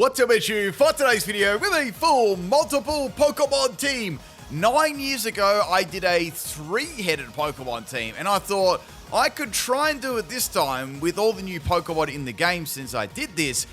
What's up, it's you for today's video with a full multiple Pokemon team. 9 years ago, I did a 3-headed Pokemon team, and I thought I could try and do it this time with all the new Pokemon in the game since I did this,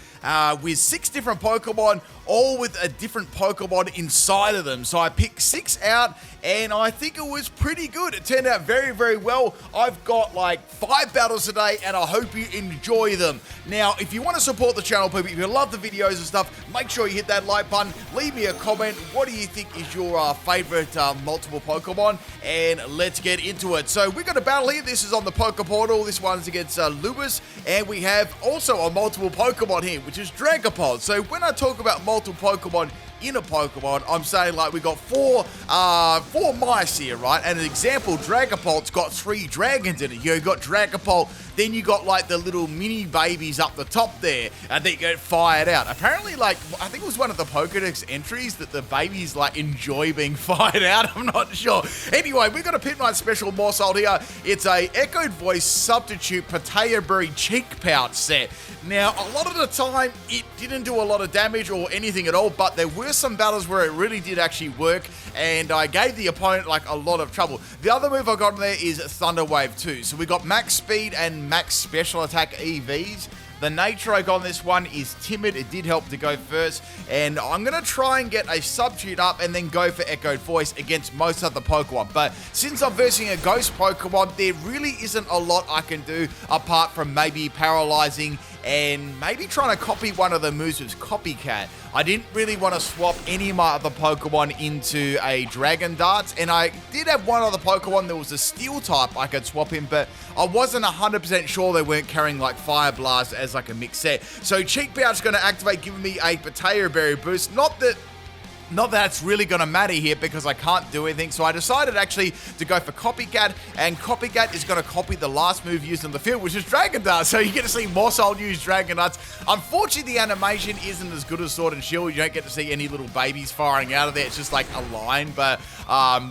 with 6 different Pokemon, all with a different Pokemon inside of them. So I picked 6 out, and I think it was pretty good. It turned out very, very well. I've got like 5 battles today, and I hope you enjoy them. Now, if you want to support the channel, people, if you love the videos and stuff, make sure you hit that like button. Leave me a comment. What do you think is your favorite multiple Pokemon? And let's get into it. So we've got a battle here. This is on the Poke Portal. This one's against Lewis, and we have also a multiple Pokemon here, which is Dragapult. So when I talk about multiple Pokemon in a Pokemon, I'm saying like we got four mice here, right? And an example, Dragapult's got 3 dragons in it. You got Dragapult, then you got like the little mini babies up the top there, and they get fired out. Apparently, like, I think it was one of the Pokedex entries that the babies like enjoy being fired out. I'm not sure. Anyway, we've got a PIMPNITE special Maushold here. It's a echoed voice substitute potato berry cheek pouch set. Now, a lot of the time, it didn't do a lot of damage or anything at all, but there were some battles where it really did actually work, and I gave the opponent like a lot of trouble. The other move I got in there is Thunder Wave 2. So we got max speed and max special attack EVs. The nature I got on this one is timid. It did help to go first, and I'm going to try and get a substitute up and then go for echoed voice against most other Pokemon. But since I'm versing a ghost Pokemon, there really isn't a lot I can do apart from maybe paralyzing and maybe trying to copy one of the moves with Copycat. I didn't really want to swap any of my other Pokemon into a Dragon Darts, and I did have one other Pokemon that was a Steel type I could swap in, but I wasn't 100% sure they weren't carrying like Fire Blast as like a mixed set. So Cheek Pouch is going to activate, giving me a Potato Berry boost. Not that it's really going to matter here because I can't do anything. So I decided actually to go for Copycat, and Copycat is going to copy the last move used in the field, which is Dragon Dart. So you get to see Maushold use Dragon Darts. Unfortunately, the animation isn't as good as Sword and Shield. You don't get to see any little babies firing out of there. It's just like a line, but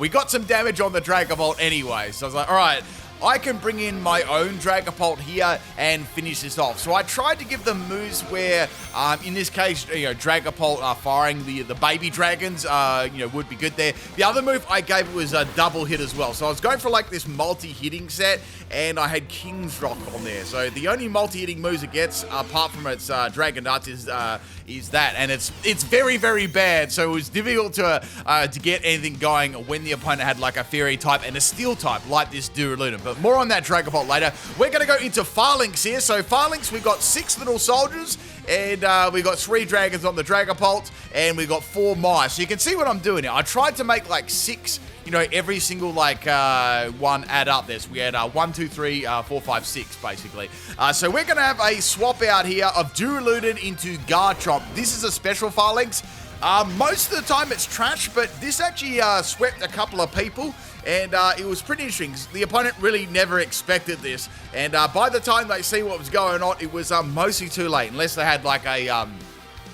we got some damage on the Dragapult anyway. So I was like, all right, I can bring in my own Dragapult here and finish this off. So I tried to give them moves where, in this case, Dragapult firing the baby dragons, would be good there. The other move I gave it was a double hit as well. So I was going for like this multi-hitting set, and I had King's Rock on there. So the only multi-hitting moves it gets, apart from its Dragon Darts, is that, and it's very, very bad. So it was difficult to get anything going when the opponent had like a Fairy type and a Steel type like this Duraludon. But more on that Dragapult later. We're going to go into Phalanx here. So Phalanx, we've got 6 little soldiers, and we've got 3 dragons on the Dragapult, and we've got 4 mice. So you can see what I'm doing here. I tried to make like 6, every single like one add up there. So we had 1, 2, 3, 4, 5, 6 basically. So we're going to have a swap out here of Duraludon into Garchomp. This is a special Phalanx. Most of the time it's trash, but this actually swept a couple of people, and it was pretty interesting. The opponent really never expected this, and by the time they see what was going on, it was mostly too late, unless they had like a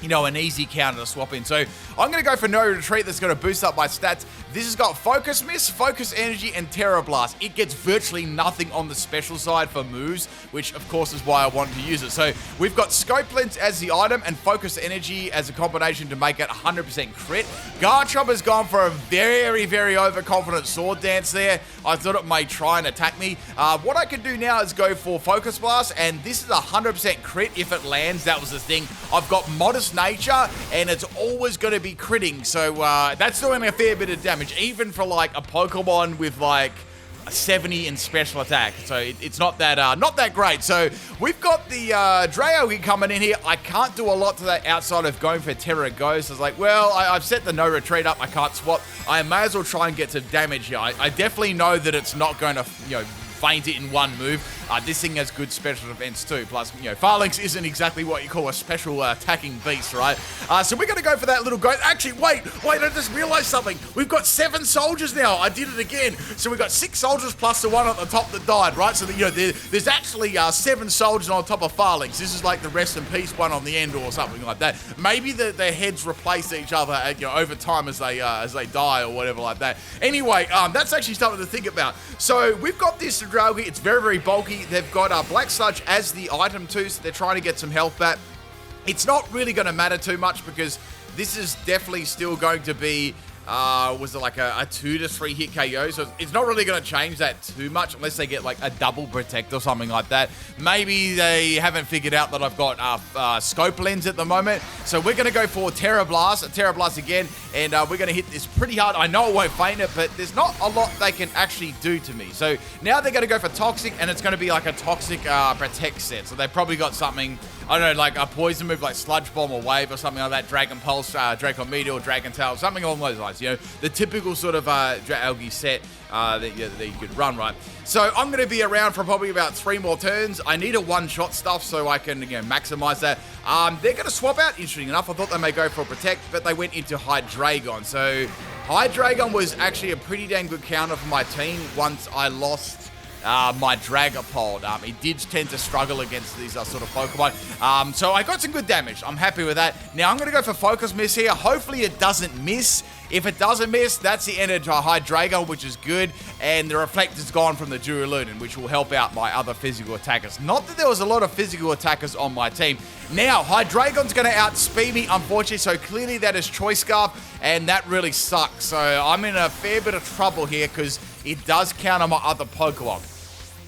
an easy counter to swap in. So I'm going to go for No Retreat. That's going to boost up my stats. This has got Focus Miss, Focus Energy, and Terra Blast. It gets virtually nothing on the special side for moves, which of course is why I wanted to use it. So we've got Scope Lens as the item and Focus Energy as a combination to make it 100% crit. Garchomp has gone for a very, very overconfident Sword Dance there. I thought it may try and attack me. What I can do now is go for Focus Blast, and this is 100% crit if it lands. That was the thing. I've got Modest Nature, and it's always going to be critting, so that's doing a fair bit of damage, even for like a Pokemon with like a 70 in special attack. So it's not that great. So we've got the Draogi coming in here. I can't do a lot to that outside of going for Terra Ghost. I was like, well, I've set the No Retreat up. I can't swap. I may as well try and get some damage here. I definitely know that it's not going to faint it in one move. This thing has good special defense too. Plus, Phalanx isn't exactly what you call a special attacking beast, right? So we're going to go for that little ghost. Actually, wait, I just realized something. We've got 7 soldiers now. I did it again. So we've got 6 soldiers plus the one at the top that died, right? So, there's actually 7 soldiers on top of Phalanx. This is like the rest in peace one on the end or something like that. Maybe their heads replace each other over time as they die or whatever like that. Anyway, that's actually something to think about. So we've got this Dragapult. It's very, very bulky. They've got Black Sludge as the item too, so they're trying to get some health back. it's not really going to matter too much because this is definitely still going to be, was it like a 2 to 3 hit KO? So it's not really going to change that too much unless they get like a double protect or something like that. Maybe they haven't figured out that I've got scope lens at the moment. So we're going to go for Terra Blast again, and we're going to hit this pretty hard. I know it won't feint it, but there's not a lot they can actually do to me. So now they're going to go for Toxic, and it's going to be like a Toxic protect set. So they've probably got something, I don't know, like a poison move like Sludge Bomb or Wave or something like that, Dragon Pulse, Dragon Meteor, Dragon Tail, something along those lines. You know, the typical sort of Algae set that you could run, right? So I'm going to be around for probably about 3 more turns. I need a one-shot stuff so I can, maximize that. They're going to swap out, interesting enough. I thought they may go for Protect, but they went into Hydragon. So Hydragon was actually a pretty dang good counter for my team once I lost my Dragapult. It did tend to struggle against these sort of Pokemon. So I got some good damage. I'm happy with that. Now I'm going to go for Focus Miss here. Hopefully it doesn't miss. If it doesn't miss, that's the end of Hydragon, which is good. And the Reflect is gone from the Duraludon, which will help out my other physical attackers. Not that there was a lot of physical attackers on my team. Now, Hydragon's going to outspeed me, unfortunately. So clearly that is Choice Scarf, and that really sucks. So I'm in a fair bit of trouble here because it does counter my other Pokemon.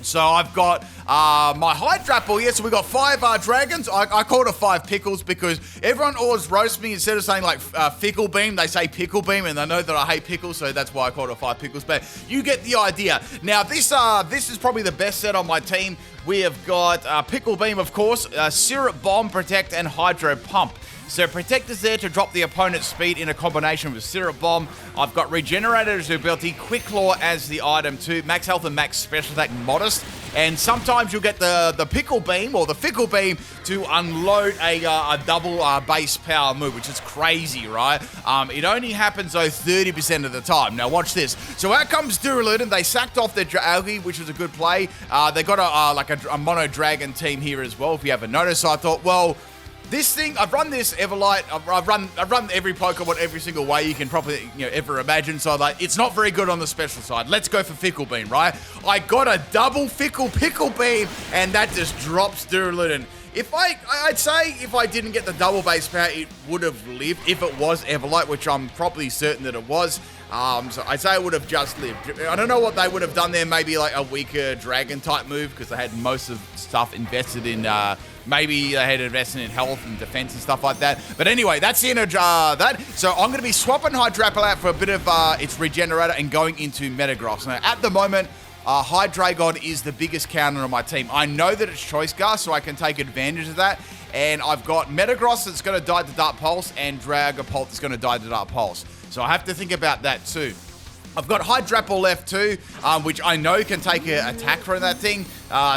So I've got my Hydrapple here. So we've got 5 dragons. I called it 5 pickles because everyone always roasts me. Instead of saying like Fickle Beam, they say Pickle Beam, and they know that I hate pickles, so that's why I called it 5 pickles. But you get the idea. Now this is probably the best set on my team. We have got Pickle Beam, of course, Syrup Bomb, Protect, and Hydro Pump. So Protect is there to drop the opponent's speed in a combination with Syrup Bomb. I've got Regenerator as the ability, Quick Claw as the item too, Max Health and Max Special Attack Modest. And sometimes you'll get the Pickle Beam or the Fickle Beam to unload a double base power move, which is crazy, right? It only happens though 30% of the time. Now watch this. So out comes Duraludon. They sacked off their Algae, which was a good play. They got a Mono Dragon team here as well, if you haven't noticed. So I thought, well, this thing, I've run this Everlight, I've run every Pokemon every single way you can probably ever imagine, so like, it's not very good on the special side. Let's go for Fickle Beam, right? I got a double Pickle Beam, and that just drops Duraludon. I'd say if I didn't get the double base power, it would have lived if it was Everlight, which I'm probably certain that it was. So I'd say it would have just lived. I don't know what they would have done there, maybe like a weaker dragon type move, because they had most of stuff invested in, maybe they had invested in health and defense and stuff like that. But anyway, that's the end of that. So I'm going to be swapping Hydrapple out for a bit of its Regenerator and going into Metagross. Now, at the moment, Hydragon is the biggest counter on my team. I know that it's Choice Scarf, so I can take advantage of that. And I've got Metagross that's going to die to Dark Pulse and Dragapult that's going to die to Dark Pulse. So I have to think about that too. I've got Hydrapple left too, which I know can take an attack from that thing.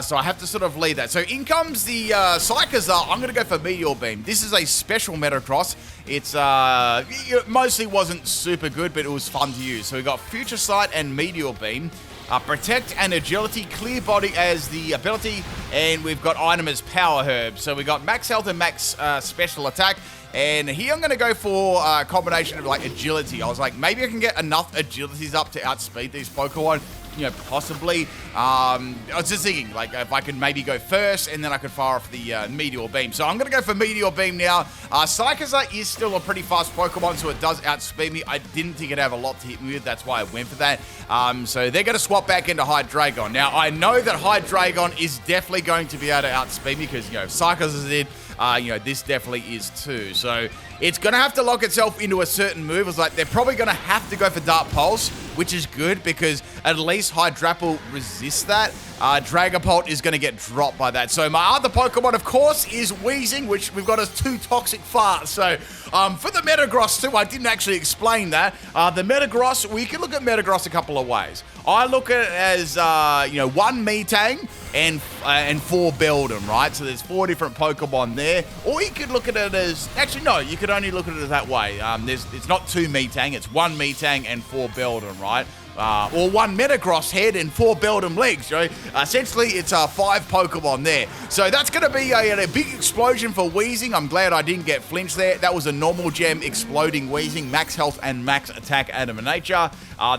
So I have to sort of lead that. So in comes the Psychozar. I'm going to go for Meteor Beam. This is a special Metagross. It's it mostly wasn't super good, but it was fun to use. So we got Future Sight and Meteor Beam. Protect and Agility, Clear Body as the ability, and we've got item as Power Herb. So we got Max Health and Max Special Attack, and here I'm going to go for a combination of like Agility. I was like, maybe I can get enough Agilities up to outspeed these Pokemon, possibly. I was just thinking, like, if I could maybe go first, and then I could fire off the Meteor Beam. So I'm going to go for Meteor Beam now. Psychozar is still a pretty fast Pokemon, so it does outspeed me. I didn't think it'd have a lot to hit me with. That's why I went for that. So they're going to swap back into Hydragon. Now, I know that Hydragon is definitely going to be able to outspeed me, because, Psychozar did. This definitely is too. So it's going to have to lock itself into a certain move. It's like they're probably going to have to go for Dark Pulse, which is good because at least Hydrapple resists that. Dragapult is going to get dropped by that. So my other Pokemon, of course, is Weezing, which we've got as 2 toxic farts. So for the Metagross too, I didn't actually explain that. The Metagross, we can look at Metagross a couple of ways. I look at it as, 1 Metang and 4 Beldum, right? So there's 4 different Pokemon there. Or you could look at it as, actually no, you could only look at it that way. It's not 2 Metang, it's 1 Metang and 4 Beldum, right? Or 1 Metagross head and 4 Beldum legs. Essentially, it's 5 Pokemon there. So that's going to be a big explosion for Weezing. I'm glad I didn't get flinched there. That was a normal gem exploding Weezing, max health and max attack out of nature.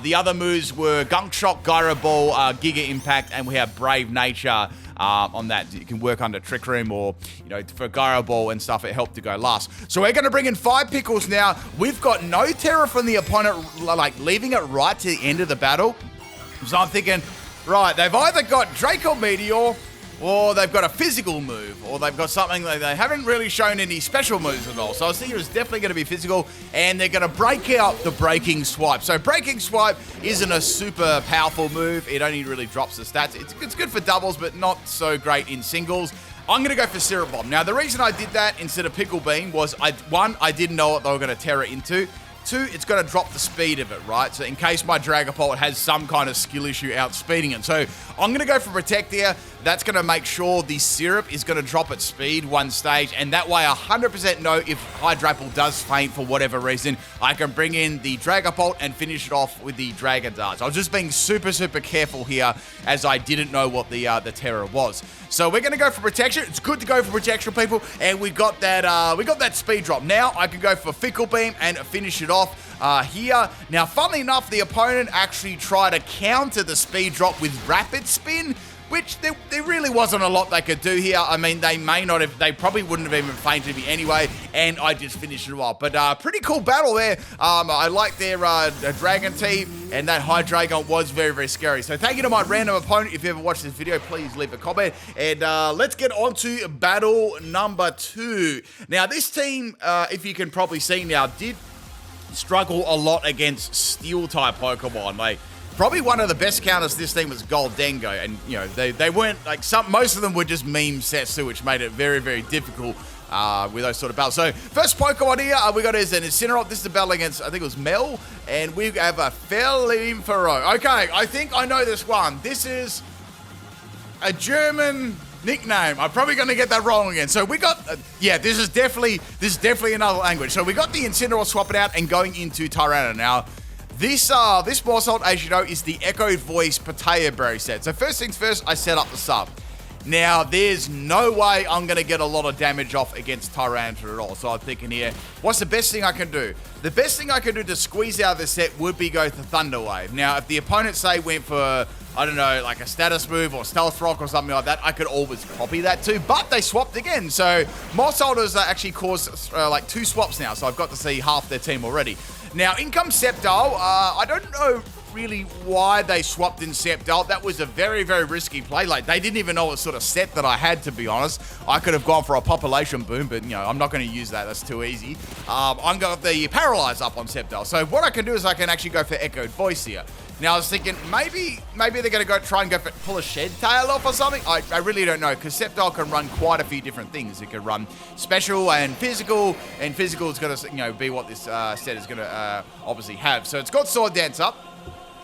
The other moves were Gunk Shock, Gyro Ball, Giga Impact, and we have Brave Nature on that. You can work under Trick Room or, you know, for Gyro Ball and stuff, it helped to go last. So we're going to bring in 5 Pickles now. We've got no terror from the opponent, like leaving it right to the end of the battle. So I'm thinking, right, they've either got Draco Meteor, or they've got a physical move, or they've got something that they haven't really shown any special moves at all. So I was thinking it was definitely going to be physical, and they're going to break out the Breaking Swipe. So Breaking Swipe isn't a super powerful move. It only really drops the stats. It's good for doubles, but not so great in singles. I'm going to go for Syrup Bomb. Now, the reason I did that instead of Pickle Beam was, one, I didn't know what they were going to Terra into. 2, it's going to drop the speed of it, right? So in case my Dragapult has some kind of skill issue outspeeding it. So I'm going to go for Protect here. That's going to make sure the Syrup is going to drop its speed one stage. And that way I 100% know if Hydrapple does faint for whatever reason, I can bring in the Dragapult and finish it off with the Dragon Darts. I was just being super, super careful here as I didn't know what the terror was. So we're going to go for Protection. It's good to go for Protection, people. And we got that speed drop. Now I can go for Fickle Beam and finish it off here. Now, funnily enough, the opponent actually tried to counter the speed drop with Rapid Spin, which there really wasn't a lot they could do here. I mean, they probably wouldn't have even fainted me anyway, and I just finished it off. But pretty cool battle there. I like their Dragon team, and that Hydreigon was very, very scary. So thank you to my random opponent. If you ever watched this video, please leave a comment. And let's get on to battle number 2. Now, this team, if you can probably see now, did struggle a lot against Steel-type Pokemon. Like, probably one of the best counters this team was Goldengo, and you know they weren't like most of them were just meme sets too, which made it very, very difficult with those sort of battles. So first Pokemon here we got is an Incineroar. This is a battle against, I think it was Mel, and we have a Felimfero. Okay, I think I know this one. This is a German nickname. I'm probably going to get that wrong again. So we got, yeah, this is definitely another language. So we got the Incineroar swapping out and going into Tyranitar. Now, this Maushold, as you know, is the Echoed Voice Potato Berry set. So first things first, I set up the sub. Now, there's no way I'm going to get a lot of damage off against Tyranitar at all. So I'm thinking here, what's the best thing I can do? The best thing I can do to squeeze out of this set would be go for Thunder Wave. Now, if the opponent, say, went for, I don't know, like a status move or Stealth Rock or something like that, I could always copy that too. But they swapped again. So Maushold has actually caused like 2 swaps now. So I've got to see half their team already. Now, in comes Sceptile. I don't know really why they swapped in Sceptile. That was a very, very risky play. Like, they didn't even know what sort of set that I had, to be honest. I could have gone for a Population Boom, but, you know, I'm not going to use that. That's too easy. I'm got the Paralyze up on Sceptile. So what I can do is I can actually go for Echoed Voice here. Now, I was thinking, maybe they're going to try and go for pull a Shed Tail off or something. I really don't know, because Sceptile can run quite a few different things. It can run Special and Physical is going to, you know, be what this set is going to obviously have. So it's got Sword Dance up.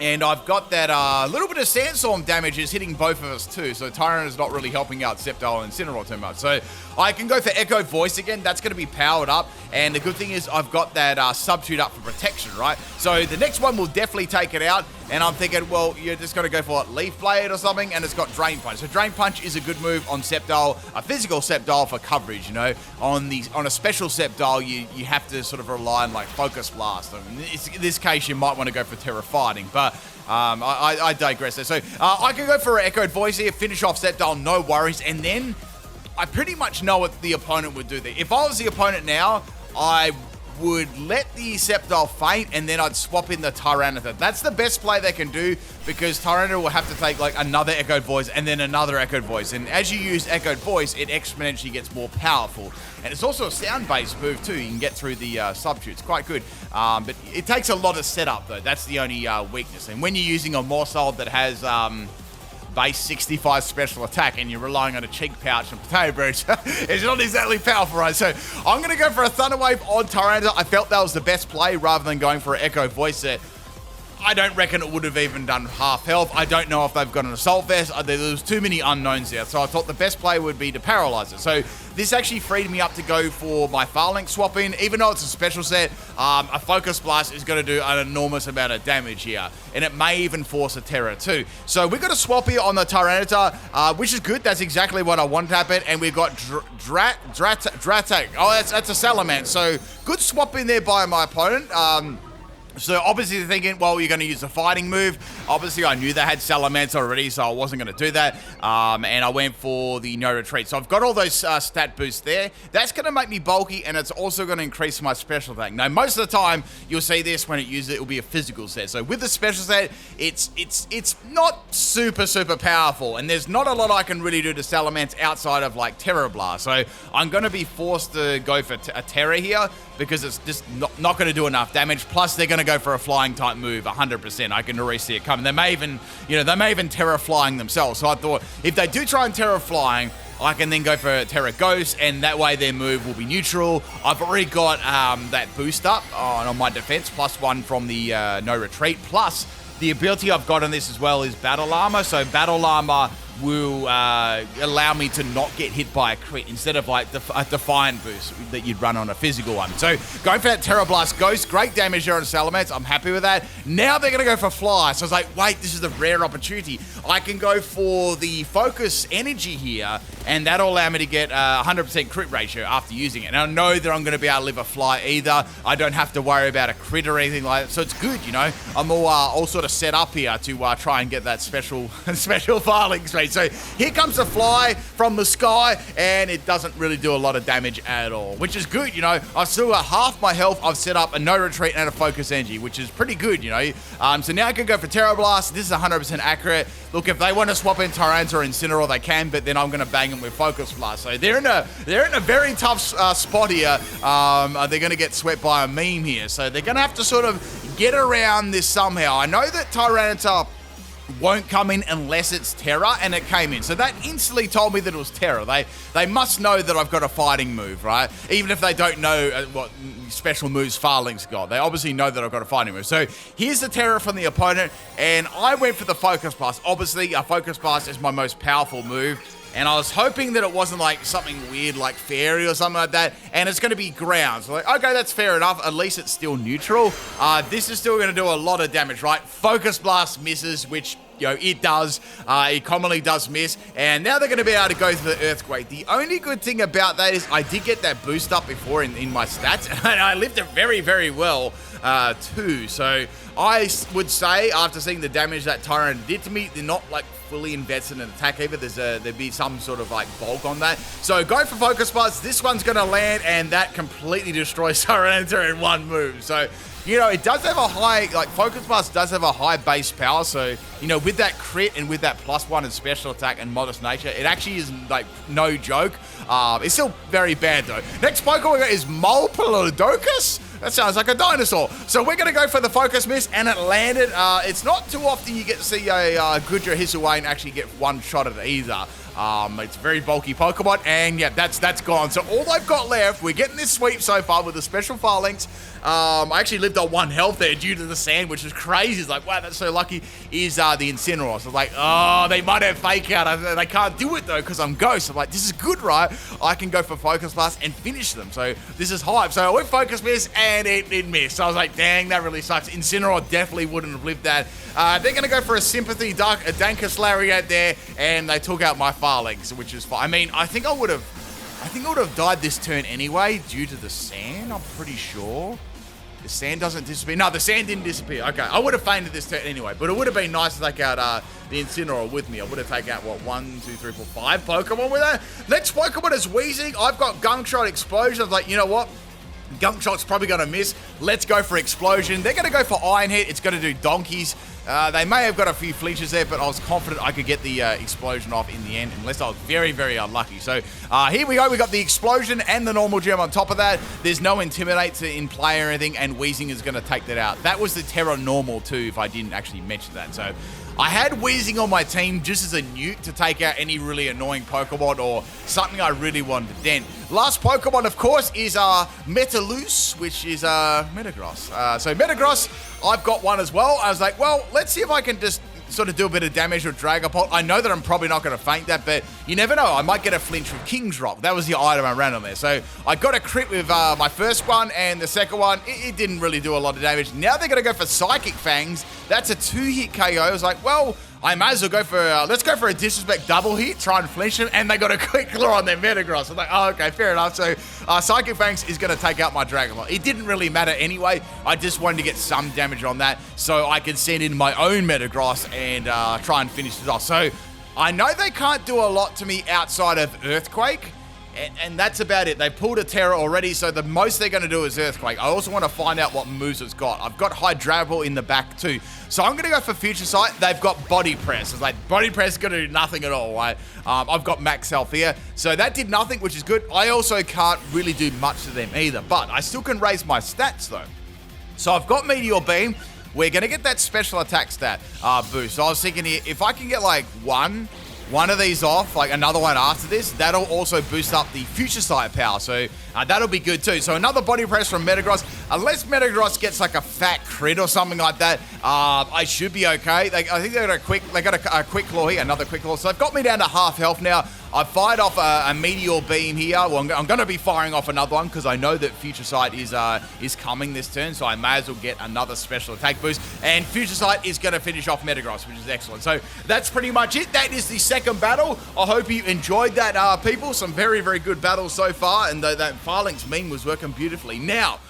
And I've got that little bit of Sandstorm damage is hitting both of us too. So Tyranitar is not really helping out Sceptile and Incineroar too much. So I can go for Echo Voice again. That's going to be powered up. And the good thing is I've got that Substitute up for protection, right? So the next one will definitely take it out. And I'm thinking, well, you're just going to go for what, Leaf Blade or something, and it's got Drain Punch. So Drain Punch is a good move on Sceptile, a physical Sceptile for coverage, you know. On a special Sceptile, you have to sort of rely on like Focus Blast. I mean, in this case, you might want to go for Terra Fighting, but I digress there. So I can go for an Echoed Voice here, finish off Sceptile, no worries, and then I pretty much know what the opponent would do there. If I was the opponent now, I would let the Sceptile faint, and then I'd swap in the Tyranitar. That's the best play they can do, because Tyranitar will have to take like another Echoed Voice and then another Echoed Voice. And as you use Echoed Voice, it exponentially gets more powerful. And it's also a sound-based move too. You can get through the substitute. It's quite good. But it takes a lot of setup though. That's the only weakness. And when you're using a Maushold that has base 65 special attack and you're relying on a cheek pouch and potato berries, it's not exactly powerful, right? So I'm going to go for a Thunder Wave on Tyranitar. I felt that was the best play rather than going for an Echo Voice set. I don't reckon it would have even done half health. I don't know if they've got an Assault Vest. There was too many unknowns there. So I thought the best play would be to Paralyze it. So this actually freed me up to go for my Farlink swap in. Even though it's a special set, a Focus Blast is going to do an enormous amount of damage here. And it may even force a Terra too. So we've got a swap here on the Tyranitar, which is good. That's exactly what I wanted to happen. And we've got Dratak. Oh, that's a Salamence. So good swap in there by my opponent. So obviously they're thinking, well, you're going to use the fighting move. Obviously I knew they had Salamence already, so I wasn't going to do that. And I went for the no retreat. So I've got all those stat boosts there. That's going to make me bulky, and it's also going to increase my special attack. Now, most of the time, you'll see this when it uses it, will be a physical set. So with the special set, it's not super, super powerful, and there's not a lot I can really do to Salamence outside of, like, Terra Blast. So I'm going to be forced to go for a Terra here, because it's just not going to do enough damage. Plus, they're going to go for a flying type move 100%. I can already see it coming. They may even Terra Flying themselves. So I thought if they do try and Terra Flying, I can then go for Terra Ghost, and that way their move will be neutral. I've already got that boost up on my defense, +1 from the no retreat. Plus, the ability I've got on this as well is Battle Armor. So Battle Armor will allow me to not get hit by a crit instead of like a Defiant boost that you'd run on a physical one. So going for that Terra Blast Ghost, great damage there on Salamence. I'm happy with that. Now they're going to go for Fly. So I was like, wait, this is a rare opportunity. I can go for the Focus Energy here, and that'll allow me to get 100% crit ratio after using it. And I know that I'm going to be able to live a Fly either. I don't have to worry about a crit or anything like that. So it's good, you know. I'm all sort of set up here to try and get that special filing speed. So here comes the Fly from the sky, and it doesn't really do a lot of damage at all, which is good, you know. I've still got half my health. I've set up a no retreat and a focus energy, which is pretty good, you know. So now I can go for Terra Blast. This is 100% accurate. Look, if they want to swap in Tyranitar or Incineroar, they can, but then I'm going to bang them with Focus Blast. So they're in a very tough spot here. They're going to get swept by a meme here, so they're going to have to sort of get around this somehow. I know that Tyranitar won't come in unless it's Terra, and it came in. So that instantly told me that it was Terra. They must know that I've got a fighting move, right? Even if they don't know what special moves Farling's got. They obviously know that I've got a fighting move. So here's the Terra from the opponent, and I went for the Focus Blast. Obviously, a Focus Blast is my most powerful move, and I was hoping that it wasn't like something weird like Fairy or something like that, and it's going to be ground. So like, okay, that's fair enough. At least it's still neutral. This is still going to do a lot of damage, right? Focus Blast misses, which, you know, it does. It commonly does miss. And now they're going to be able to go for the Earthquake. The only good thing about that is I did get that boost up before in my stats, and I lived it very, very well too. So I would say, after seeing the damage that Tyrant did to me, they're not like fully invested in an attack either. There'd be some sort of like bulk on that. So go for Focus Blast. This one's going to land, and that completely destroys Tyranitar in one move. So, you know, it does have a high, like, Focus Blast does have a high base power. So, you know, with that crit and with that +1 in special attack and modest nature, it actually is, like, no joke. It's still very bad, though. Next Pokemon we got is Molpolodocus. That sounds like a dinosaur. So we're going to go for the Focus Miss, and it landed. It's not too often you get to see a Goodra Hisuian actually get one shot at it either. It's a very bulky Pokemon, and yeah, that's gone. So all I've got left, we're getting this sweep so far with the special Phalanx. I actually lived on 1 health there due to the sand, which is crazy. It's like, wow, that's so lucky, is the Incineroar. So I'm like, oh, they might have Fake Out. They can't do it, though, because I'm Ghost. I'm like, this is good, right? I can go for Focus Blast and finish them. So this is hype. So I went Focus Miss, and it missed. So I was like, dang, that really sucks. Incineroar definitely wouldn't have lived that. They're going to go for a Sympathy Dankus Lariat there, and they took out my Phalanx, which is fine. I mean, I think I would have died this turn anyway due to the sand, I'm pretty sure. The sand doesn't disappear. No, the sand didn't disappear. Okay, I would have fainted this turn anyway, but it would have been nice to take out the Incineroar with me. I would have taken out, what, 1, 2, 3, 4, 5 Pokemon with that. Next Pokemon is Weezing. I've got Gunk Shot Explosion. I was like, you know what? Gunk Shot's probably going to miss. Let's go for Explosion. They're going to go for Iron Hit. It's going to do donkeys. They may have got a few flinches there, but I was confident I could get the Explosion off in the end, unless I was very, very unlucky. So here we go. We got the Explosion and the normal gem on top of that. There's no Intimidate in play or anything, and Weezing is going to take that out. That was the Terra normal too, if I didn't actually mention that. So I had Weezing on my team just as a nuke to take out any really annoying Pokemon or something I really wanted to dent. Last Pokemon, of course, is Metagross, which is Metagross. So Metagross, I've got one as well. I was like, well, let's see if I can just sort of do a bit of damage with Dragapult. I know that I'm probably not going to faint that, but you never know. I might get a flinch with King's Rock. That was the item I ran on there. So I got a crit with my first one, and the second one, it didn't really do a lot of damage. Now they're going to go for Psychic Fangs. That's a 2-hit KO. I was like, well, I might as well go for, let's go for a disrespect double hit, try and flinch him, and they got a quick claw on their Metagross. I'm like, oh, okay, fair enough. So Psychic Fangs is going to take out my Dragapult. It didn't really matter anyway. I just wanted to get some damage on that so I could send in my own Metagross and try and finish this off. So I know they can't do a lot to me outside of Earthquake. And that's about it. They pulled a Terra already, so the most they're going to do is Earthquake. I also want to find out what moves it's got. I've got Hydrapple in the back too. So I'm going to go for Future Sight. They've got Body Press. It's like Body Press is going to do nothing at all, right? I've got Max Health here. So that did nothing, which is good. I also can't really do much to them either, but I still can raise my stats though. So I've got Meteor Beam. We're going to get that special attack stat boost. So I was thinking here, if I can get like one of these off, like another one after this, that'll also boost up the Future Sight power. So that'll be good too. So another Body Press from Metagross. Unless Metagross gets like a fat crit or something like that, I should be okay. I think they got a quick claw here, another quick claw. So they've got me down to half health now. I fired off a Meteor Beam here. Well, I'm going to be firing off another one because I know that Future Sight is coming this turn, so I may as well get another special attack boost. And Future Sight is going to finish off Metagross, which is excellent. So that's pretty much it. That is the second battle. I hope you enjoyed that, people. Some very, very good battles so far, and that Phalanx meme was working beautifully. Now,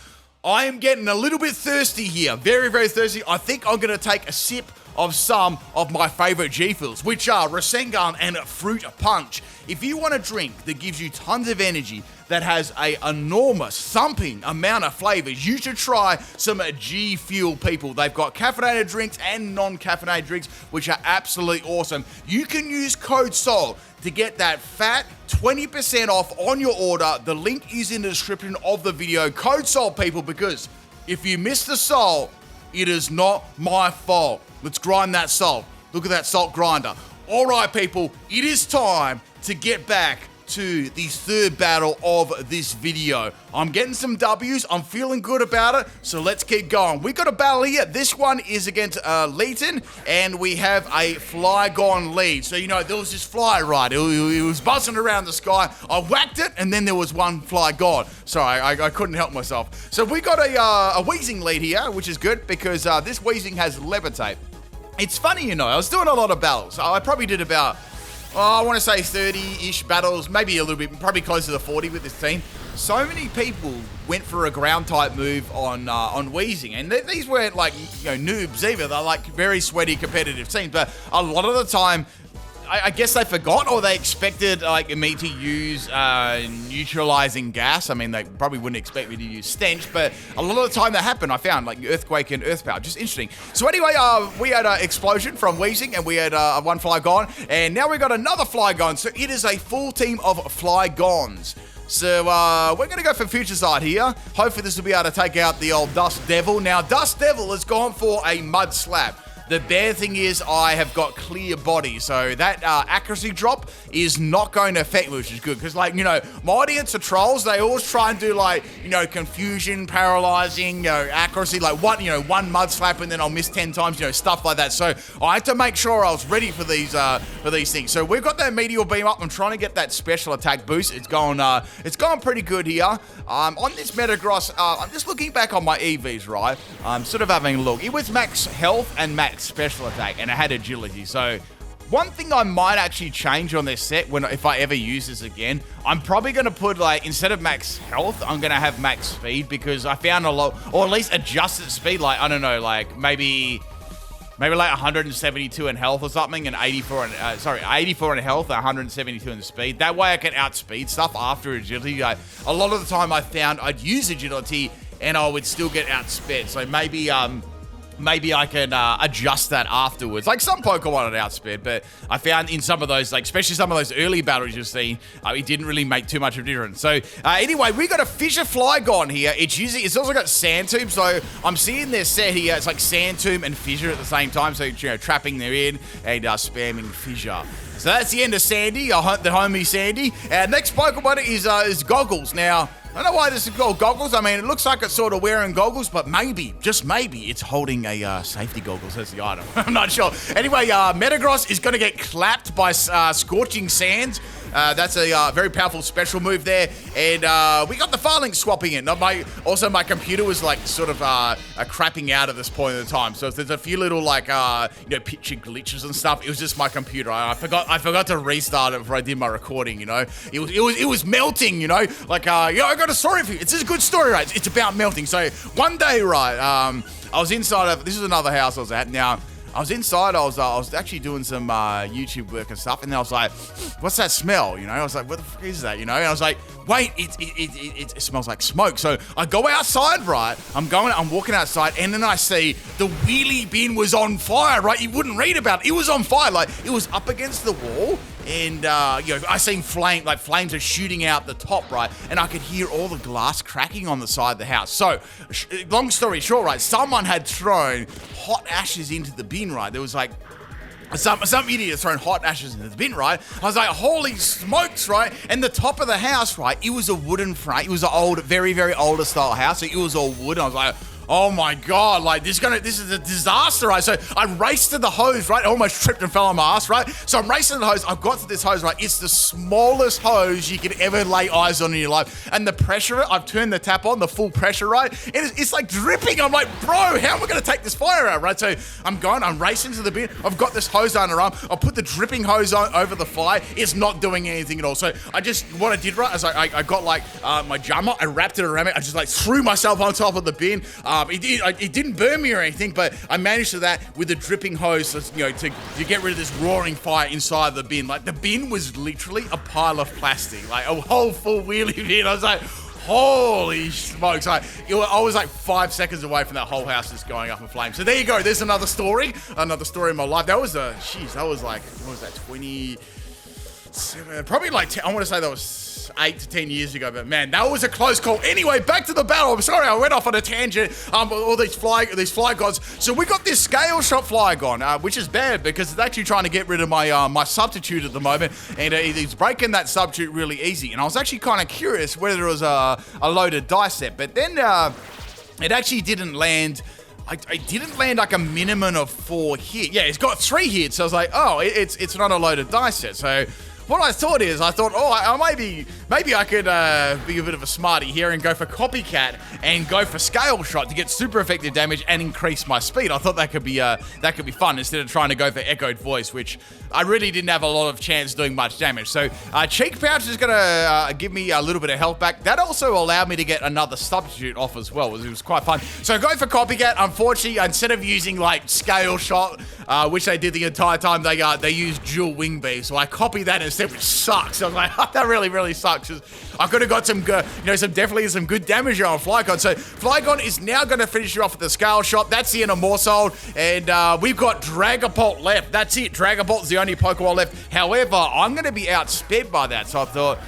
I am getting a little bit thirsty here. Very, very thirsty. I think I'm going to take a sip of some of my favorite G-Fuels, which are Rasengan and Fruit Punch. If you want a drink that gives you tons of energy, that has a enormous thumping amount of flavors, you should try some G-Fuel, people. They've got caffeinated drinks and non-caffeinated drinks, which are absolutely awesome. You can use code SOUL to get that fat 20% off on your order. The link is in the description of the video. Code SOUL, people, because if you miss the SOUL, it is not my fault. Let's grind that salt. Look at that salt grinder. All right, people, it is time to get back to the third battle of this video. I'm getting some W's. I'm feeling good about it, so let's keep going. We got a battle here. This one is against Leighton, and we have a Flygon lead. So, you know, there was this fly, right? It was buzzing around the sky. I whacked it, and then there was one Flygon. Sorry, I couldn't help myself. So we got a Weezing lead here, which is good because this Weezing has Levitate. It's funny, you know, I was doing a lot of battles. I probably did about, I want to say 30-ish battles, maybe a little bit, probably closer to 40 with this team. So many people went for a ground type move on Weezing, and these weren't like, you know, noobs either. They're like very sweaty competitive teams, but a lot of the time, I guess they forgot, or they expected like me to use neutralizing gas. I mean, they probably wouldn't expect me to use stench, but a lot of the time that happened, I found like Earthquake and Earth Power. Just interesting. So anyway, we had an explosion from Weezing, and we had one Flygon, and now we got another Flygon. So it is a full team of Flygons. So we're going to go for Future Sight here. Hopefully this will be able to take out the old Dust Devil. Now, Dust Devil has gone for a Mud Slap. The bad thing is I have got clear body, so that accuracy drop is not going to affect me, which is good. Because, like, you know, my audience are trolls. They always try and do, like, you know, confusion, paralyzing, you know, accuracy, like one mud slap and then I'll miss 10 times, you know, stuff like that. So I had to make sure I was ready for these things. So we've got that Meteor Beam up. I'm trying to get that special attack boost. It's going pretty good here. On this Metagross, I'm just looking back on my EVs, right? I'm sort of having a look. It was max health and max special attack, and it had agility. So one thing I might actually change on this set if I ever use this again, I'm probably going to put, like, instead of max health, I'm going to have max speed, because I found a lot, or at least adjusted speed, like, I don't know, like maybe like 172 in health or something, and 84 in health, 172 in speed. That way I can outspeed stuff after agility. Like, a lot of the time I found I'd use agility and I would still get outsped. So maybe I can adjust that afterwards. Like, some Pokemon are outsped, but I found in some of those, like especially some of those early battles you've seen, it didn't really make too much of a difference. So anyway, we got a Fissure Flygon here. It's also got Sand Tomb, so I'm seeing their set here. It's like Sand Tomb and Fissure at the same time, so, you know, trapping their in and spamming Fissure. So that's the end of Sandy, the homie Sandy. Next Pokemon is Goggles. Now, I don't know why this is called Goggles. I mean, it looks like it's sort of wearing goggles, but maybe, just maybe, it's holding a safety goggles as the item. I'm not sure. Anyway, Metagross is going to get clapped by Scorching Sands. That's a very powerful special move there. And we got the Firelink swapping in. Also, my computer was like sort of crapping out at this point in the time. So if there's a few little like picture glitches and stuff, it was just my computer. I forgot to restart it before I did my recording. It was melting. Like I got a story for you. It's a good story, right? It's about melting. So one day, right, I was inside of, this is another house I was at. Now, I was inside, I was actually doing some YouTube work and stuff, and then I was like, what's that smell? I was like, what the fuck is that? And I was like, wait, it smells like smoke. So I go outside, right? I'm walking outside, and then I see the wheelie bin was on fire, right? You wouldn't read about it. It was on fire. Like, it was up against the wall, and I seen flames are shooting out the top, right? And I could hear all the glass cracking on the side of the house. So, long story short, right? Someone had thrown hot ashes into the bin, right? There was like some idiot throwing hot ashes into the bin, right? I was like, holy smokes, right? And the top of the house, right? It was a wooden frame. It was an old, very, very older style house. So it was all wood. And I was like, oh my God, like this is a disaster, right? So I raced to the hose, right? I almost tripped and fell on my ass, right? So I'm racing to the hose. I've got to this hose, right? It's the smallest hose you could ever lay eyes on in your life. And the pressure, I've turned the tap on, the full pressure, right? And it's like dripping. I'm like, bro, how am I going to take this fire out, right? So I'm racing to the bin. I've got this hose under arm. I'll put the dripping hose on over the fire. It's not doing anything at all. So what I did, right, is I got like my jammer, I wrapped it around me. I just like threw myself on top of the bin. It didn't burn me or anything, but I managed to that with a dripping hose, to get rid of this roaring fire inside the bin. Like, the bin was literally a pile of plastic, like a whole full wheelie bin. I was like, holy smokes. I was like 5 seconds away from that whole house just going up in flames. So there you go. There's another story in my life. That was like, what was that, 27, probably like, I want to say that was 8 to 10 years ago, but man, that was a close call. Anyway, back to the battle. I'm sorry, I went off on a tangent. All these fly gods. So we got this scale shot Flygon, which is bad because it's actually trying to get rid of my my substitute at the moment, and he's breaking that substitute really easy. And I was actually kind of curious whether it was a loaded dice set, but then it actually didn't land. I didn't land like a minimum of 4 hits. Yeah, it's got 3 hits. So I was like, oh, it's not a loaded dice set. So what I thought, maybe I could be a bit of a smarty here and go for Copycat and go for Scale Shot to get super effective damage and increase my speed. I thought that could be fun instead of trying to go for Echoed Voice, which I really didn't have a lot of chance doing much damage. So Cheek Pouch is going to give me a little bit of health back. That also allowed me to get another substitute off as well. It was quite fun. So going for Copycat, unfortunately, instead of using like Scale Shot, which they did the entire time, they used Dual Wing Beam. So I copied that instead, which sucks. I was like, that really, really sucks. I could have got some good damage on Flygon. So Flygon is now going to finish you off with the Scale Shot. That's the end of Maushold, and we've got Dragapult left. That's it. Dragapult's the only Pokemon left. However, I'm going to be outsped by that. So I thought,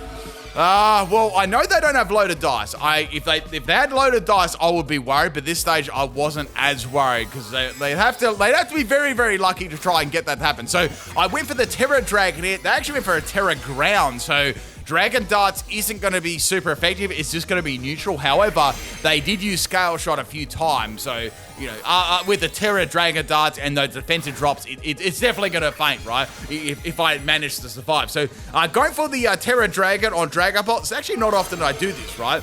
well, I know they don't have loaded dice. If they had loaded dice, I would be worried. But this stage, I wasn't as worried because they'd have to be very, very lucky to try and get that to happen. So I went for the Terra Dragon here. They actually went for a Terra Ground. So Dragon Darts isn't going to be super effective. It's just going to be neutral. However, they did use Scale Shot a few times. So, with the Terra Dragon Darts and those defensive drops, it's definitely going to faint, right? If I manage to survive. So, going for the Terra Dragon on Dragapult, it's actually not often I do this, right?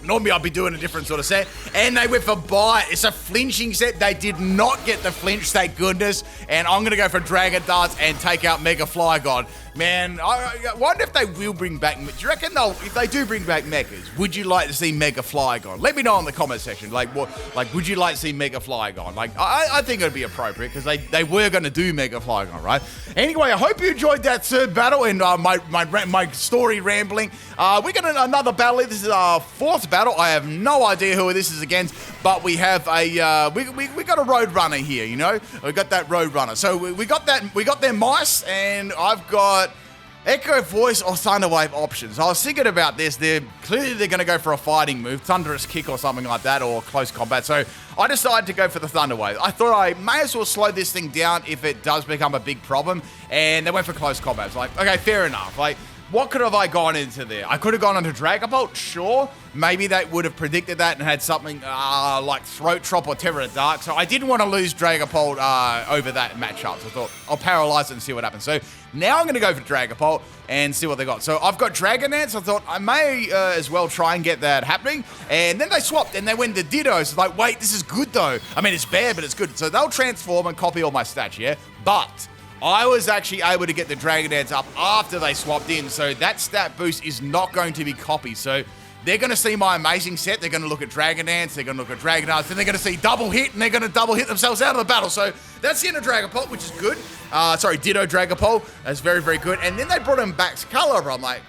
Normally I'll be doing a different sort of set. And they went for Bite. It's a flinching set. They did not get the flinch, thank goodness. And I'm going to go for Dragon Darts and take out Mega Flygon. Man, I wonder if they will bring back... Do you reckon if they do bring back Mechas, would you like to see Mega Flygon? Let me know in the comment section. Would you like to see Mega Flygon? I think it would be appropriate because they were going to do Mega Flygon, right? Anyway, I hope you enjoyed that third battle and my story rambling. We got another battle. This is our 4th battle. I have no idea who this is against, but we have a we got a Roadrunner here. We got that Roadrunner. So we got their mice, and I've got Echo Voice or Thunder Wave options. I was thinking about this. They're going to go for a fighting move, Thunderous Kick or something like that, or close combat. So I decided to go for the Thunder Wave. I thought I may as well slow this thing down if it does become a big problem, and they went for close combat. It's like, okay, fair enough. what could have I gone into there? I could have gone into Dragapult, sure. Maybe they would have predicted that and had something like Throat Chop or Terror Dark. So I didn't want to lose Dragapult over that matchup. So I thought I'll paralyze it and see what happens. So now I'm going to go for Dragapult and see what they got. So I've got Dragon Dance. I thought I may as well try and get that happening. And then they swapped and they went to Ditto. So like, wait, this is good though. I mean, it's bad, but it's good. So they'll transform and copy all my stats, yeah? But I was actually able to get the Dragon Dance up after they swapped in, so that stat boost is not going to be copied. So they're going to see my amazing set, they're going to look at Dragon Dance, they're going to look at Dragon Dance, then they're going to see double hit, and they're going to double hit themselves out of the battle. So that's the end of Dragapult, which is good. Ditto Dragapult, that's very, very good. And then they brought him back to Caliber. I'm like,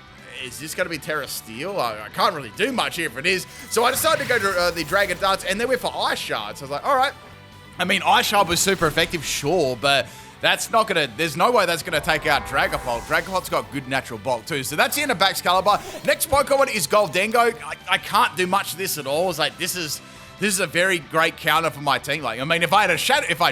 is this going to be Terra Steel? I can't really do much here if it is. So I decided to go to the Dragon Darts, and they went for Ice Shard. So I was like, all right. I mean, Ice Shard was super effective, sure, but that's not going to, there's no way that's going to take out Dragapult. Dragapult's got good natural bulk too. So that's the end of Excalibur. Next Pokemon is Goldengo. I can't do much of this at all. It's like, this is a very great counter for my team. Like, I mean, if I had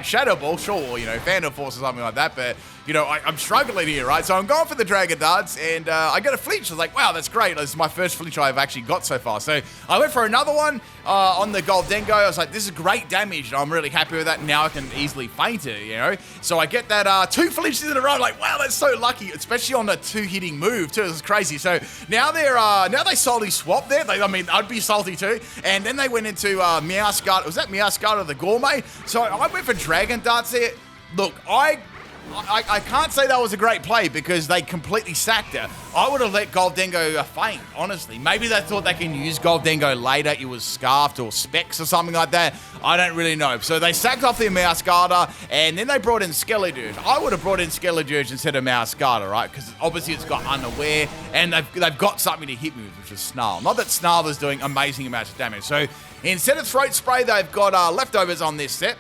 Shadow Ball, sure, you know, Vandal Force or something like that, but, you know, I'm struggling here, right? So I'm going for the Dragon Darts, and I get a flinch. I was like, wow, that's great. This is my first flinch I've actually got so far. So I went for another one on the Goldengo. I was like, this is great damage, and I'm really happy with that. Now I can easily feint it, you know? So I get that 2 flinches in a row. I'm like, wow, that's so lucky, especially on the 2-hitting move, too. This is crazy. So now now they salty swap there. I mean, I'd be salty, too. And then they went into Meowscarlet. Was that Meowscarlet or the Gourmet? So I went for Dragon Darts there. Look, I can't say that was a great play because they completely sacked it. I would have let Goldengo faint, honestly. Maybe they thought they can use Goldengo later. It was Scarfed or Specs or something like that. I don't really know. So they sacked off their Meowscarlet, and then they brought in Skeledirge. I would have brought in Skeledirge instead of Meowscarlet, right? Because obviously it's got Unaware, and they've got something to hit me with, which is Snarl. Not that Snarl is doing amazing amounts of damage. So instead of Throat Spray, they've got leftovers on this set,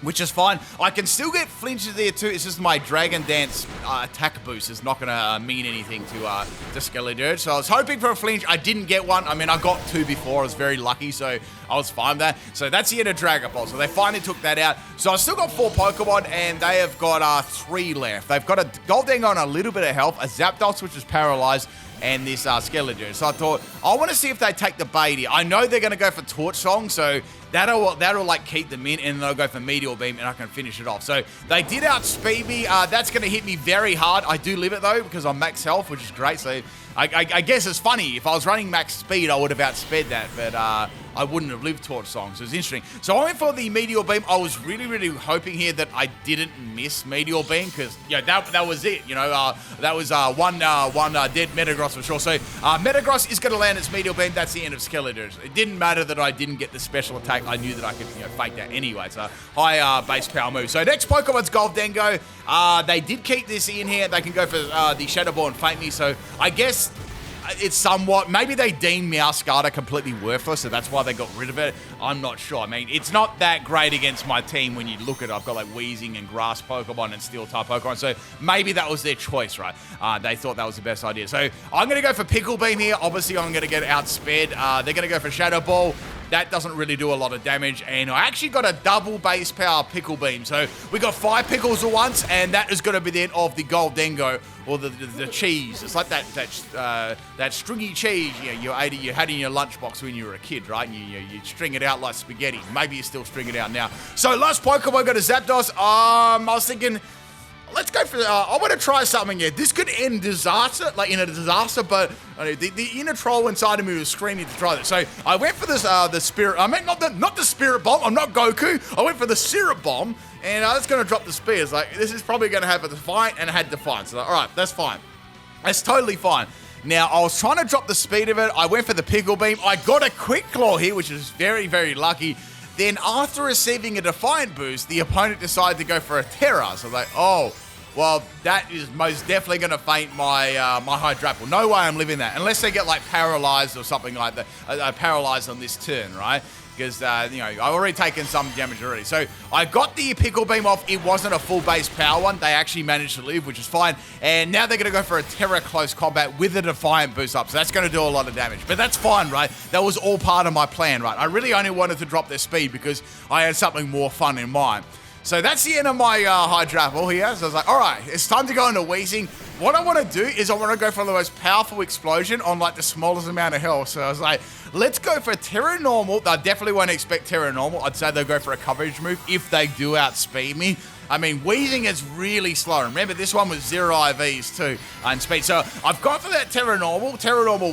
which is fine. I can still get flinches there too. It's just my Dragon Dance attack boost is not going to mean anything to Skeledirge. So I was hoping for a flinch. I didn't get one. I mean, I got 2 before. I was very lucky, so I was fine with that. So that's the end of Dragapult. So they finally took that out. So I've still got 4 Pokemon, and they have got 3 left. They've got a Goldengo on a little bit of health, a Zapdos, which is paralyzed, and this Skeledirge. So I thought, I want to see if they take the bait here. I know they're going to go for Torch Song, so that'll like keep them in, and then they'll go for Meteor Beam, and I can finish it off. So they did outspeed me. That's going to hit me very hard. I do live it though, because I'm max health, which is great. So I guess it's funny. If I was running max speed, I would have outsped that, but I wouldn't have lived Torch Song, so it's interesting. So I went for the Meteor Beam. I was really, really hoping here that I didn't miss Meteor Beam, because that was it. You know, that was one dead Metagross for sure. So Metagross is going to land its Meteor Beam. That's the end of Skeledirge. It didn't matter that I didn't get the special attack. I knew that I could fake that anyway. It's a high base power move. So next Pokemon's Goldengo. They did keep this in here. They can go for the Shadow Ball and feint me. So I guess it's somewhat, maybe they deemed Meowscarlet completely worthless, so that's why they got rid of it. I'm not sure. I mean, it's not that great against my team when you look at it. I've got like Weezing and Grass Pokemon and Steel type Pokemon, so maybe that was their choice, right? They thought that was the best idea. So I'm going to go for Pickle Beam here. Obviously, I'm going to get outsped. They're going to go for Shadow Ball. That doesn't really do a lot of damage, and I actually got a double base power Pickle Beam. So we got 5 pickles at once, and that is going to be the end of the Goldengo, or the cheese. It's like that stringy cheese you had in your lunchbox when you were a kid, right? And you string it out like spaghetti. Maybe you still string it out now. So last Pokemon got a Zapdos. I was thinking, let's go for, I want to try something here. This could end disaster, like in a disaster, but the inner troll inside of me was screaming to try this. So I went for this, the Spirit, I meant not the Spirit Bomb, I'm not Goku. I went for the Syrup Bomb, and I was going to drop the Spears. Like, this is probably going to have a Defiant, and I had Defiant. So, all right, that's fine. That's totally fine. Now, I was trying to drop the speed of it. I went for the Pickle Beam. I got a Quick Claw here, which is very, very lucky. Then after receiving a Defiant boost, the opponent decided to go for a Terror. So I was like, oh, well, that is most definitely going to feint my my Hydrapple. No way I'm living that. Unless they get like paralyzed or something like that. Paralyzed on this turn, right? Because, I've already taken some damage already. So I got the Pickle Beam off. It wasn't a full base power one. They actually managed to live, which is fine. And now they're going to go for a Terror Close Combat with a Defiant boost up. So that's going to do a lot of damage. But that's fine, right? That was all part of my plan, right? I really only wanted to drop their speed because I had something more fun in mind. So that's the end of my Hydrapple here. So I was like, all right, it's time to go into Weezing. what I want to do is I want to go for the most powerful explosion on like the smallest amount of health. So I was like, let's go for Terra Normal. I definitely won't expect Terra Normal. I'd say they'll go for a coverage move if they do outspeed me. I mean, Wheezing is really slow. Remember, this one was 0 IVs too, and speed. So I've got for that Terra Normal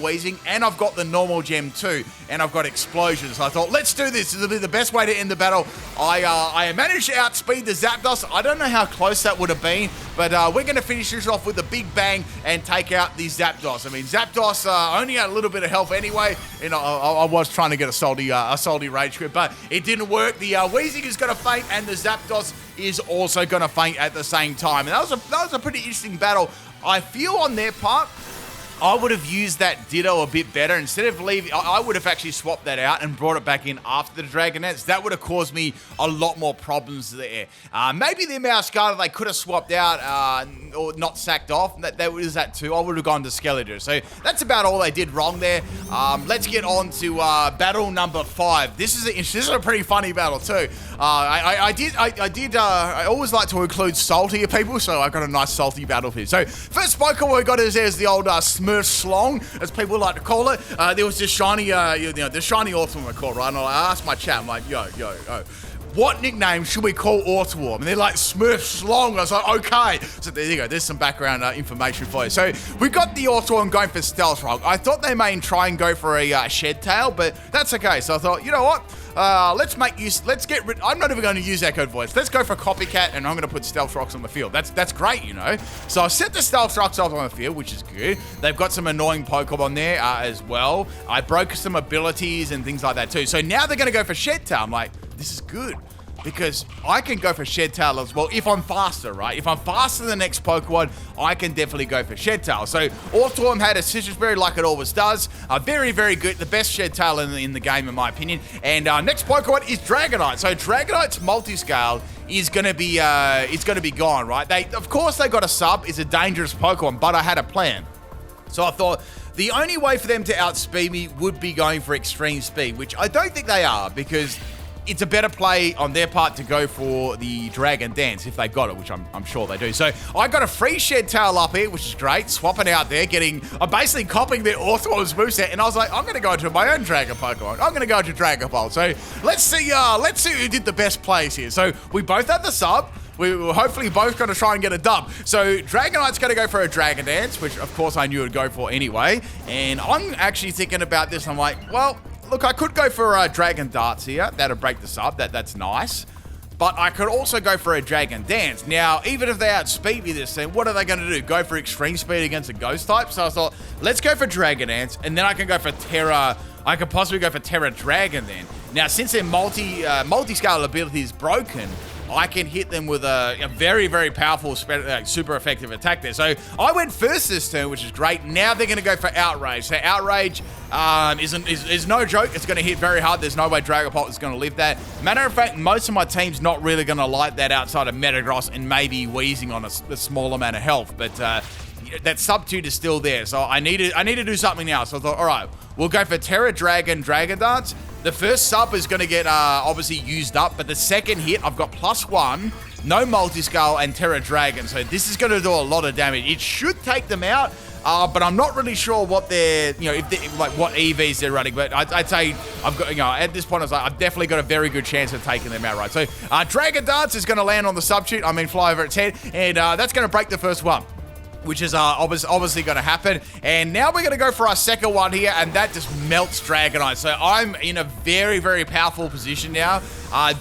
Wheezing, and I've got the normal gem too, and I've got Explosion. So I thought, let's do this. This will be the best way to end the battle. I managed to outspeed the Zapdos. I don't know how close that would have been, but we're going to finish this off with a big bang and take out the Zapdos. I mean, Zapdos only had a little bit of health anyway. You know, I was trying to get a salty rage quit, but it didn't work. The Wheezing is going to faint, and the Zapdos is also going to faint at the same time. And that was a pretty interesting battle. I feel on their part, I would have used that Ditto a bit better. Instead of leaving, I would have actually swapped that out and brought it back in after the Dragon Dance. That would have caused me a lot more problems there. Maybe the Scarlet they could have swapped out or not sacked off. That was that too. I would have gone to Skeletor. So that's about all they did wrong there. Let's get on to battle number 5. This is a pretty funny battle too. I always like to include saltier people, so I got a nice salty battle here. So first Pokemon we got is the old Smurf Slong, as people like to call it. There was this shiny, the shiny Orthworm I called, right? And I asked my chat, I'm like, yo, what nickname should we call Orthworm? And they're like, Smurf Slong. I was like, okay. So there you go. There's some background information for you. So we got the Orthworm going for Stealth Rock. I thought they may try and go for a Shed Tail, but that's okay. So I thought, you know what? I'm not even going to use Echo Voice. Let's go for Copycat, and I'm going to put Stealth Rocks on the field. That's great, you know. So I set the Stealth Rocks off on the field, which is good. They've got some annoying Pokemon there as well. I broke some abilities and things like that too. So now they're going to go for Shed Tail. I'm like, this is good, because I can go for Shed Tail as well if I'm faster, right? If I'm faster than the next Pokemon, I can definitely go for Shed Tail. So Orthworm had a Citrus Berry like it always does. Very, very good. The best Shed Tail in the game, in my opinion. And next Pokemon is Dragonite. So Dragonite's multi-scale is going to be gone, right? Of course they got a sub. It's a dangerous Pokemon, but I had a plan. So I thought the only way for them to outspeed me would be going for extreme speed, which I don't think they are, because it's a better play on their part to go for the Dragon Dance if they got it, which I'm sure they do. So I got a free Shed Tail up here, which is great. Swapping out there, I'm basically copying their Orthworm's moveset, and I was like, I'm going to go into my own Dragon Pokemon. I'm going to go into Dragapult. So let's see who did the best plays here. So we both had the sub. We were hopefully both going to try and get a dub. So Dragonite's going to go for a Dragon Dance, which of course I knew it would go for anyway. And I'm actually thinking about this. I'm like, well, look, I could go for Dragon Darts here. That'll break the sub. That's nice. But I could also go for a Dragon Dance. Now, even if they outspeed me this thing, what are they going to do? Go for extreme speed against a ghost type? So I thought, let's go for Dragon Dance, and then I can go for Terra. I could possibly go for Terra Dragon then. Now, since their multi-scale ability is broken, I can hit them with a very, very powerful, super effective attack there. So I went first this turn, which is great. Now they're going to go for Outrage. So Outrage is no joke. It's going to hit very hard. There's no way Dragapult is going to live that. Matter of fact, most of my team's not really going to like that outside of Metagross and maybe Wheezing on a small amount of health. But that substitute is still there. So I need to do something now. So I thought, all right, we'll go for Terra Dragon Dance. The first sub is going to get obviously used up, but the second hit, I've got +1, no multi-scale, and Terra Dragon. So this is going to do a lot of damage. It should take them out, but I'm not really sure what what EVs they're running. But I'd say I've got, at this point, I've definitely got a very good chance of taking them out, right? So Dragon Dance is going to land on the substitute. Fly over its head, and that's going to break the first one, which is obviously going to happen. And now we're going to go for our second one here, and that just melts Dragonite. So I'm in a very, very powerful position now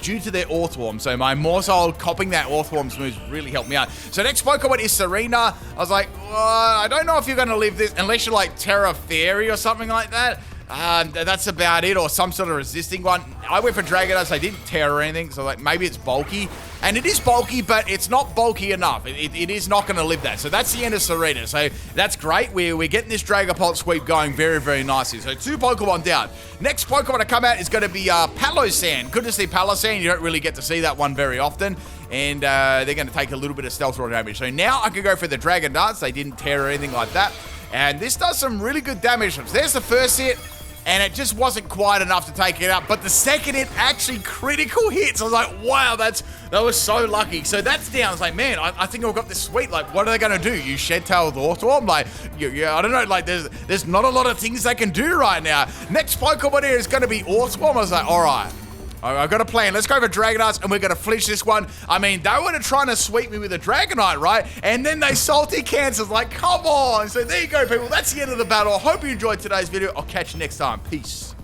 due to their Orthworm. So my Maushold copying that Orthworm's moves really helped me out. So next Pokemon is Serena. I was like, I don't know if you're going to live this unless you're like Terra Fairy or something like that. That's about it, or some sort of resisting one. I went for Dragonite, so I didn't tear or anything, so like maybe it's bulky. And it is bulky, but it's not bulky enough. It is not going to live that. So that's the end of Serena. So that's great. We're getting this Dragapult sweep going very, very nicely. So 2 Pokemon down. Next Pokemon to come out is going to be Palossand. Good to see Palossand. You don't really get to see that one very often. And they're going to take a little bit of Stealth Rock damage. So now I can go for the Dragon Darts. They didn't tear or anything like that. And this does some really good damage. So there's the first hit. and it just wasn't quite enough to take it out. But the second it actually critical hits, I was like, wow, that was so lucky. So that's down. I was like, man, I think I've got this sweet. Like, what are they going to do? Use Shed Tail with Orthworm? Like, yeah, I don't know. Like, there's not a lot of things they can do right now. Next Pokemon here is going to be Orthworm. I was like, all right. I've got a plan. Let's go for Dragonite, and we're going to flinch this one. I mean, they were trying to sweep me with a Dragonite, right? And then they salty cancels. Like, come on. So there you go, people. That's the end of the battle. I hope you enjoyed today's video. I'll catch you next time. Peace.